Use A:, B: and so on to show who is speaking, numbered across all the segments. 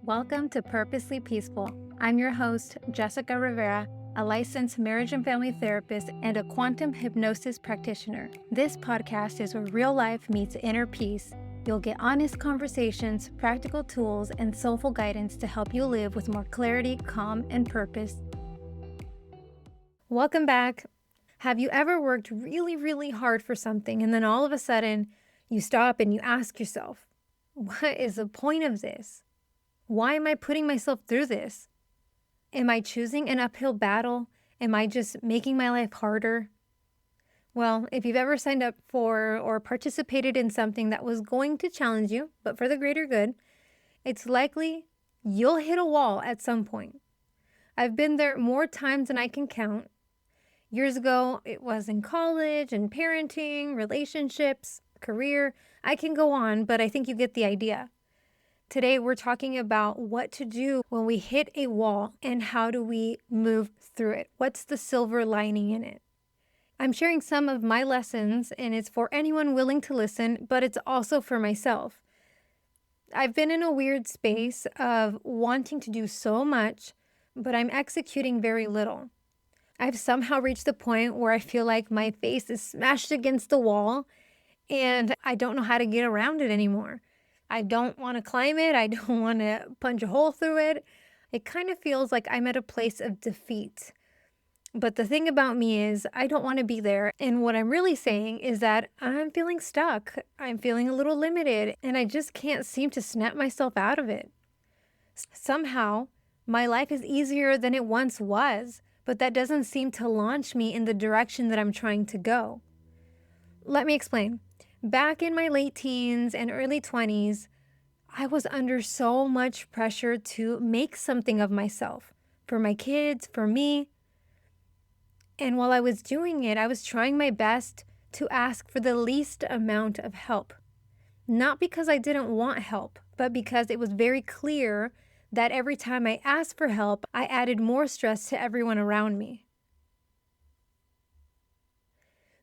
A: Welcome to Purposely Peaceful. I'm your host, Jessica Rivera, a licensed marriage and family therapist and a quantum hypnosis practitioner. This podcast is where real life meets inner peace. You'll get honest conversations, practical tools, and soulful guidance to help you live with more clarity, calm, and purpose. Welcome back. Have you ever worked really hard for something and then all of a sudden you stop and you ask yourself, what is the point of this? Why am I putting myself through this? Am I choosing an uphill battle? Am I just making my life harder? Well, if you've ever signed up for or participated in something that was going to challenge you, but for the greater good, it's likely you'll hit a wall at some point. I've been there more times than I can count. Years ago, it was in college and parenting, relationships, career. I can go on, but I think you get the idea. Today, we're talking about what to do when we hit a wall and how do we move through it. What's the silver lining in it? I'm sharing some of my lessons, and it's for anyone willing to listen, but it's also for myself. I've been in a weird space of wanting to do so much, but I'm executing very little. I've somehow reached the point where I feel like my face is smashed against the wall, and I don't know how to get around it anymore. I don't want to climb it. I don't want to punch a hole through it. It kind of feels like I'm at a place of defeat. But the thing about me is I don't want to be there. And what I'm really saying is that I'm feeling stuck. I'm feeling a little limited, and I just can't seem to snap myself out of it. Somehow, my life is easier than it once was, but that doesn't seem to launch me in the direction that I'm trying to go. Let me explain. Back in my late teens and early 20s, I was under so much pressure to make something of myself, for my kids, for me. And while I was doing it, I was trying my best to ask for the least amount of help. Not because I didn't want help, but because it was very clear that every time I asked for help, I added more stress to everyone around me.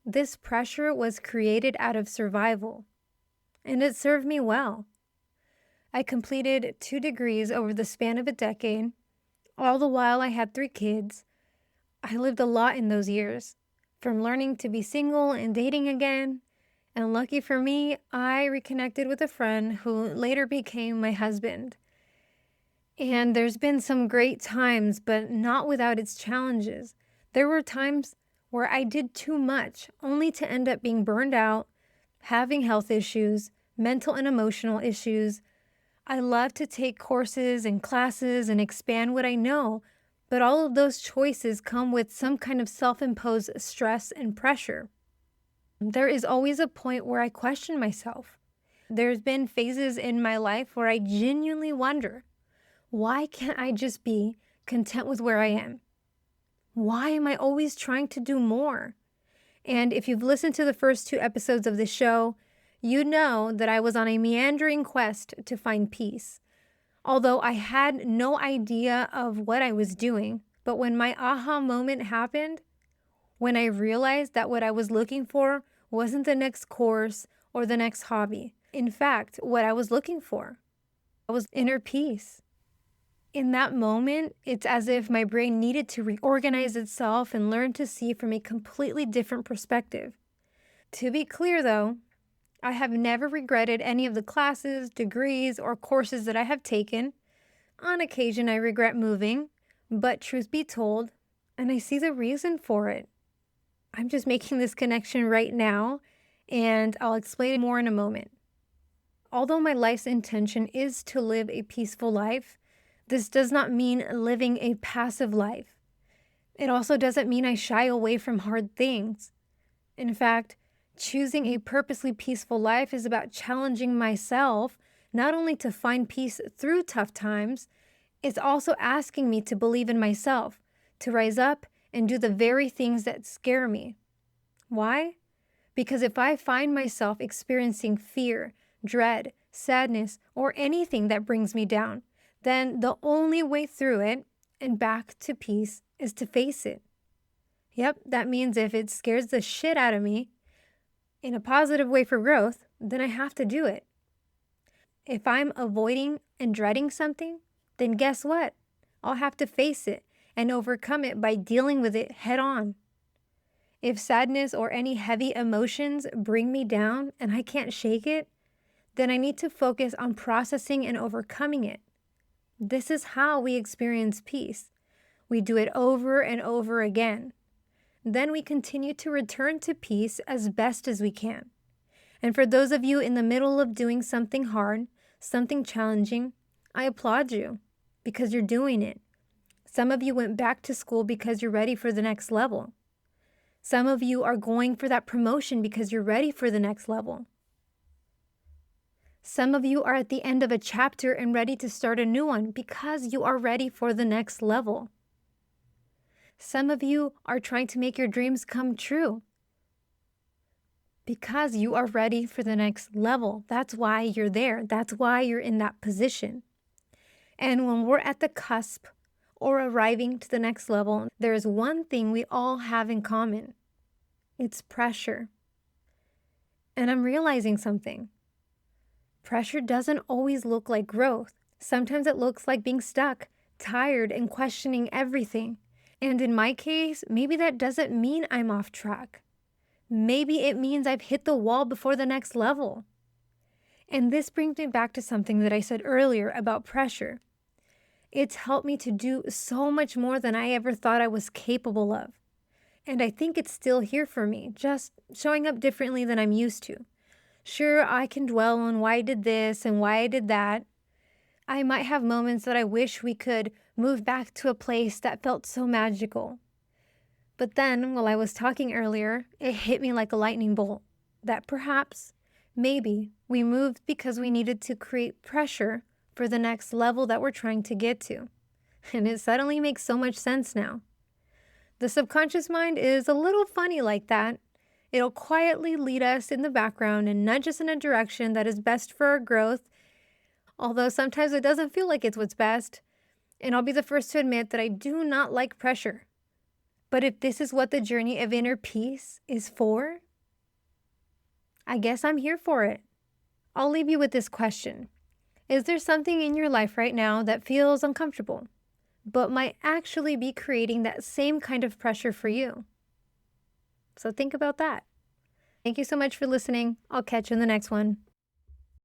A: This pressure was created out of survival, and it served me well. I completed 2 degrees over the span of a decade. All the while I had 3 kids. I lived a lot in those years, from learning to be single and dating again. And lucky for me, I reconnected with a friend who later became my husband. And there's been some great times, but not without its challenges. There were times where I did too much, only to end up being burned out, having health issues, mental and emotional issues. I love to take courses and classes and expand what I know, but all of those choices come with some kind of self-imposed stress and pressure. There is always a point where I question myself. There's been phases in my life where I genuinely wonder, why can't I just be content with where I am? Why am I always trying to do more? And if you've listened to the first 2 episodes of the show, you know that I was on a meandering quest to find peace. Although I had no idea of what I was doing, but when my aha moment happened, when I realized that what I was looking for wasn't the next course or the next hobby. In fact, what I was looking for was inner peace. In that moment, it's as if my brain needed to reorganize itself and learn to see from a completely different perspective. To be clear though, I have never regretted any of the classes, degrees, or courses that I have taken. On occasion, I regret moving, but truth be told, and I see the reason for it. I'm just making this connection right now, and I'll explain more in a moment. Although my life's intention is to live a peaceful life, this does not mean living a passive life. It also doesn't mean I shy away from hard things. In fact, choosing a purposely peaceful life is about challenging myself, not only to find peace through tough times, it's also asking me to believe in myself, to rise up and do the very things that scare me. Why? Because if I find myself experiencing fear, dread, sadness, or anything that brings me down, then the only way through it and back to peace is to face it. Yep, that means if it scares the shit out of me in a positive way for growth, then I have to do it. If I'm avoiding and dreading something, then guess what? I'll have to face it and overcome it by dealing with it head on. If sadness or any heavy emotions bring me down and I can't shake it, then I need to focus on processing and overcoming it. This is how we experience peace. We do it over and over again. Then we continue to return to peace as best as we can. And for those of you in the middle of doing something hard, something challenging, I applaud you because you're doing it. Some of you went back to school because you're ready for the next level. Some of you are going for that promotion because you're ready for the next level. Some of you are at the end of a chapter and ready to start a new one because you are ready for the next level. Some of you are trying to make your dreams come true because you are ready for the next level. That's why you're there. That's why you're in that position. And when we're at the cusp or arriving to the next level, there's one thing we all have in common. It's pressure. And I'm realizing something. Pressure doesn't always look like growth. Sometimes it looks like being stuck, tired, and questioning everything. And in my case, maybe that doesn't mean I'm off track. Maybe it means I've hit the wall before the next level. And this brings me back to something that I said earlier about pressure. It's helped me to do so much more than I ever thought I was capable of. And I think it's still here for me, just showing up differently than I'm used to. Sure, I can dwell on why I did this and why I did that. I might have moments that I wish we could move back to a place that felt so magical. But then, while I was talking earlier, it hit me like a lightning bolt that perhaps, maybe, we moved because we needed to create pressure for the next level that we're trying to get to. And it suddenly makes so much sense now. The subconscious mind is a little funny like that. It'll quietly lead us in the background and nudge us in a direction that is best for our growth, although sometimes it doesn't feel like it's what's best. And I'll be the first to admit that I do not like pressure. But if this is what the journey of inner peace is for, I guess I'm here for it. I'll leave you with this question. Is there something in your life right now that feels uncomfortable, but might actually be creating that same kind of pressure for you? So think about that. Thank you so much for listening. I'll catch you in the next one.